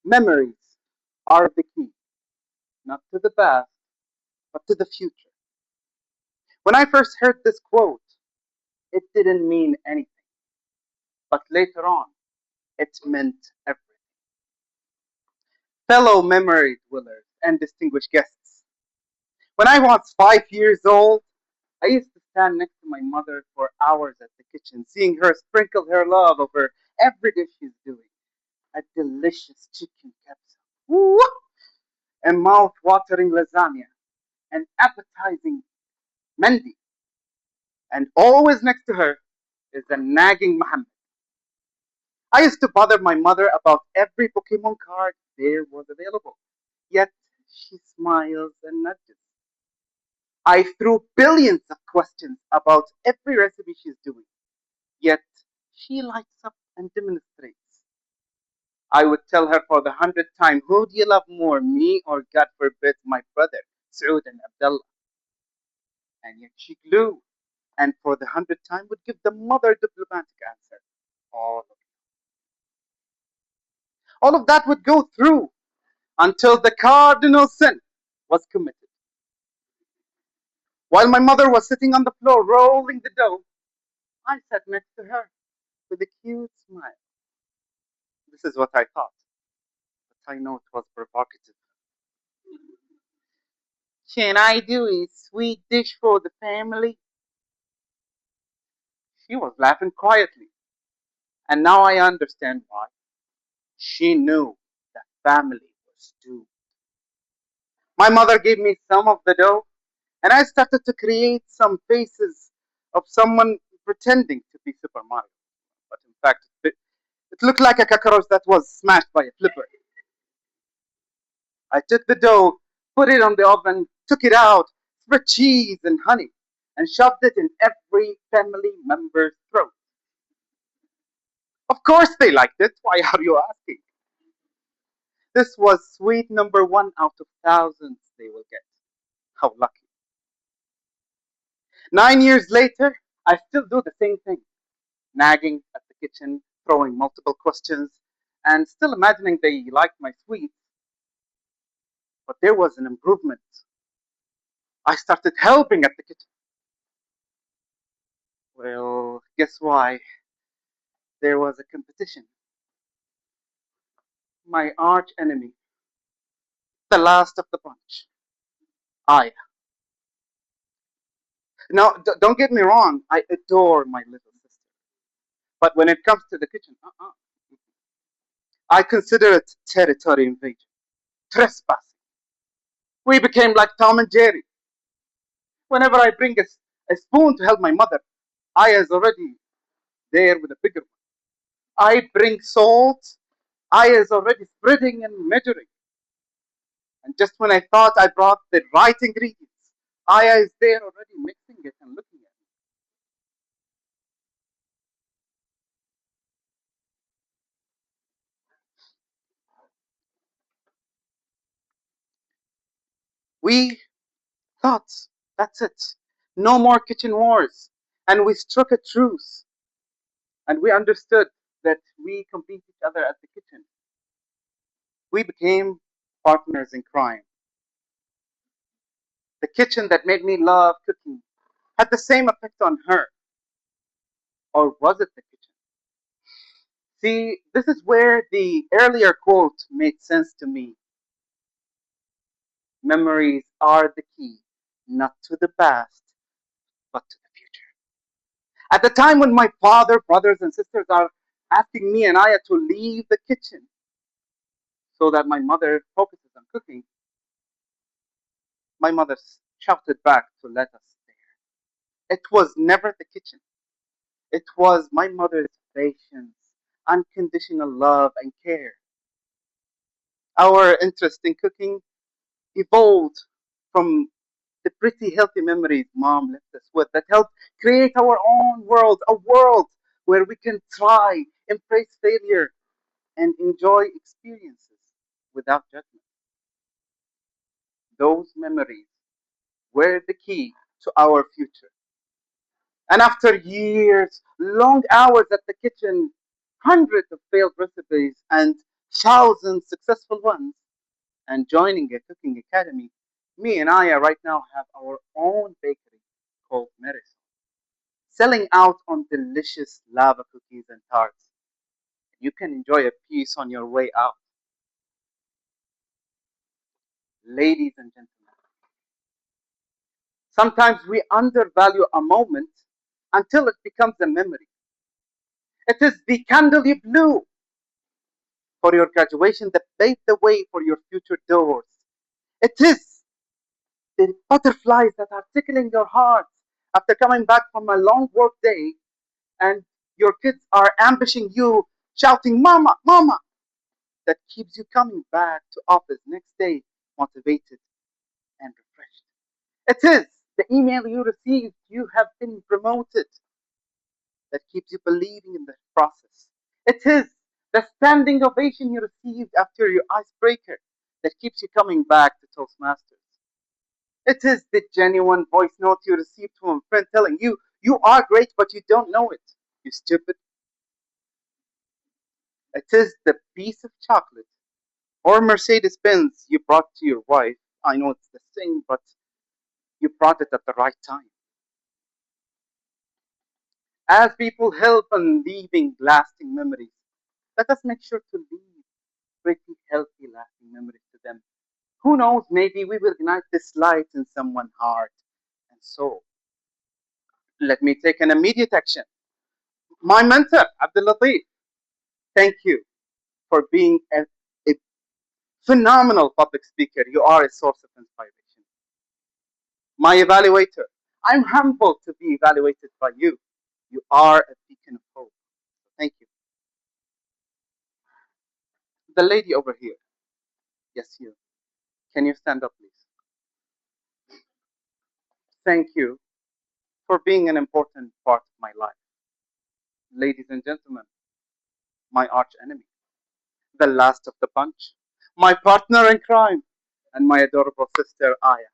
Memories are the key, not to the past, but to the future. When I first heard this quote, it didn't mean anything, but later on, it meant everything. Fellow memory dwellers and distinguished guests, when I was 5 years old, I used to stand next to my mother for hours at the kitchen, seeing her sprinkle her love over every dish she's doing. A delicious chicken capsa, woo, a mouth-watering lasagna, an appetizing mendi, and always next to her is a nagging Mohammad. I used to bother my mother about every Pokemon card there was available, yet she smiles and nudges. I threw billions of questions about every recipe she's doing, yet she lights up and demonstrates. I would tell her for the 100th time, who do you love more, me or God forbid my brother, Saud and Abdullah? And yet she glue, and for the 100th time would give the mother diplomatic answer. All of, all of that would go through until the cardinal sin was committed. While my mother was sitting on the floor rolling the dough, I sat next to her with a cute smile. This is what I thought, but I know it was provocative. Can I do a sweet dish for the family? She was laughing quietly, and now I understand why. She knew that family was doomed. My mother gave me some of the dough, and I started to create some faces of someone pretending to be Super Mario. But in fact, it looked like a cockroach that was smashed by a flipper. I took the dough, put it on the oven, took it out, spread cheese and honey, and shoved it in every family member's throat. Of course they liked it. Why are you asking? This was sweet number one out of thousands they will get. How lucky. 9 years later, I still do the same thing, nagging at the kitchen, throwing multiple questions, and still imagining they liked my sweets. But there was an improvement. I started helping at the kitchen. Well, guess why? There was a competition. My arch enemy, the last of the bunch. I. Now, don't get me wrong, I adore my little sister. But when it comes to the kitchen, I consider it territory invasion, trespassing. We became like Tom and Jerry. Whenever I bring a spoon to help my mother, I is already there with a bigger one. I bring salt, I is already spreading and measuring. And just when I thought I brought the right ingredients, I is there already mixing it and looking at it. We thought, that's it. No more kitchen wars. And we struck a truce. And we understood that we compete each other at the kitchen. We became partners in crime. The kitchen that made me love cooking had the same effect on her. Or was it the kitchen? See, this is where the earlier quote made sense to me. Memories are the key, not to the past, but to the future. At the time when my father, brothers, and sisters are asking me and Aya to leave the kitchen so that my mother focuses on cooking, my mother shouted back to let us stay. It was never the kitchen. It was my mother's patience, unconditional love, and care. Our interest in cooking evolved from the pretty healthy memories mom left us with that helped create our own world, a world where we can try, embrace failure, and enjoy experiences without judgment. Those memories were the key to our future. And after years, long hours at the kitchen, hundreds of failed recipes, and thousands successful ones, and joining a cooking academy. Me and Aya right now have our own bakery called Maris, selling out on delicious lava cookies and tarts. You can enjoy a piece on your way out. Ladies and gentlemen, sometimes we undervalue a moment until it becomes a memory. It is the candle you blew for your graduation that paved the way for your future doors. It is the butterflies that are tickling your heart after coming back from a long work day and your kids are ambushing you, shouting, Mama, Mama, that keeps you coming back to office next day motivated and refreshed. It is the email you received, you have been promoted, that keeps you believing in the process. It is the standing ovation you received after your icebreaker that keeps you coming back to Toastmasters. It is the genuine voice note you received from a friend telling you, you are great, but you don't know it. You stupid. It is the piece of chocolate or Mercedes Benz you brought to your wife. I know it's the same, but you brought it at the right time. As people help on leaving lasting memories, let us make sure to leave pretty healthy lasting memories to them. Who knows, maybe we will ignite this light in someone's heart and soul. Let me take an immediate action. My mentor, Abdul Latif, thank you for being a phenomenal public speaker. You are a source of inspiration. My evaluator, I'm humbled to be evaluated by you. You are a beacon of hope. Thank you. The lady over here, yes, you. Can you stand up, please? Thank you for being an important part of my life. Ladies and gentlemen, my arch enemy, the last of the bunch, my partner in crime, and my adorable sister, Aya.